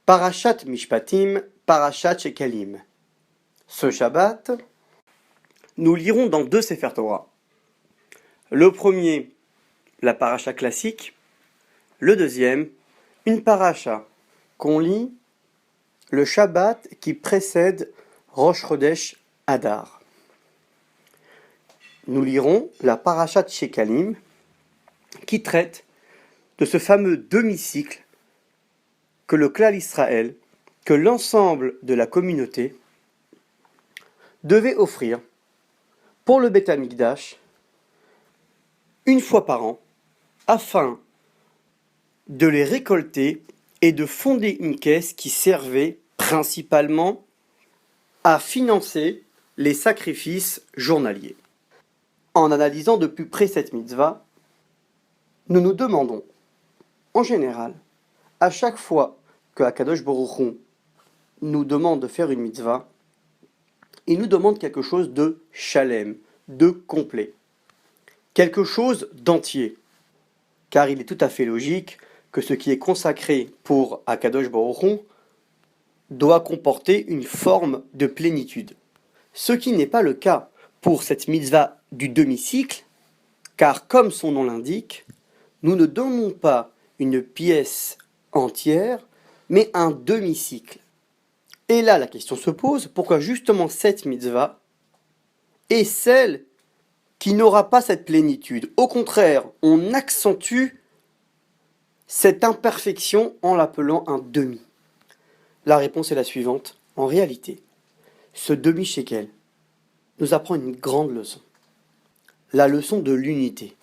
Parashat Mishpatim, Parashat Shekalim. Ce Shabbat, nous lirons dans deux Sefer Torah. Le premier, la paracha classique. Le deuxième, une paracha qu'on lit le Shabbat qui précède Rosh Chodesh Adar. Nous lirons la parashat Shekalim qui traite de ce fameux demi-cycle que le Klal Israël, que l'ensemble de la communauté devait offrir pour le Beth Amikdash une fois par an afin de les récolter et de fonder une caisse qui servait principalement à financer les sacrifices journaliers. En analysant de plus près cette mitzvah, nous nous demandons, en général, à chaque fois que Akadosh Baruch Hu nous demande de faire une mitzvah, il nous demande quelque chose de shalem, de complet, quelque chose d'entier, car il est tout à fait logique que ce qui est consacré pour Akadosh Baruch Hu doit comporter une forme de plénitude. Ce qui n'est pas le cas pour cette mitzvah du demi-cycle, car comme son nom l'indique, nous ne donnons pas une pièce entière, mais un demi-cycle. Et là, la question se pose, pourquoi justement cette mitzvah est celle qui n'aura pas cette plénitude? Au contraire, on accentue cette imperfection en l'appelant un demi. La réponse est la suivante. En réalité, ce demi-shekel nous apprend une grande leçon. La leçon de l'unité.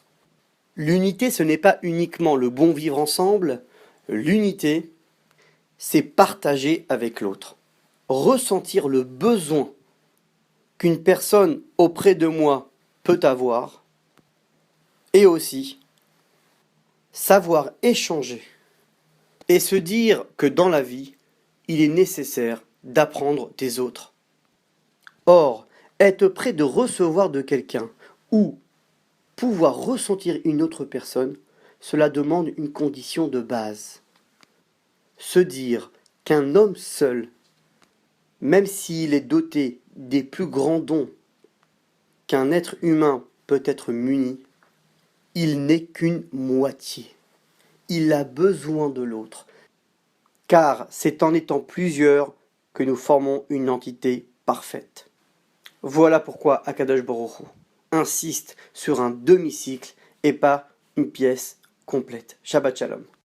L'unité, ce n'est pas uniquement le bon vivre ensemble. L'unité, c'est partager avec l'autre. Ressentir le besoin qu'une personne auprès de moi peut avoir. Et aussi, savoir échanger. Et se dire que dans la vie, il est nécessaire d'apprendre des autres. Or, être prêt de recevoir de quelqu'un ou pouvoir ressentir une autre personne, cela demande une condition de base. Se dire qu'un homme seul, même s'il est doté des plus grands dons qu'un être humain peut être muni, il n'est qu'une moitié. Il a besoin de l'autre. Car c'est en étant plusieurs que nous formons une entité parfaite. Voilà pourquoi Akadosh Baruch Hu insiste sur un demi-cycle et pas une pièce complète. Shabbat Shalom.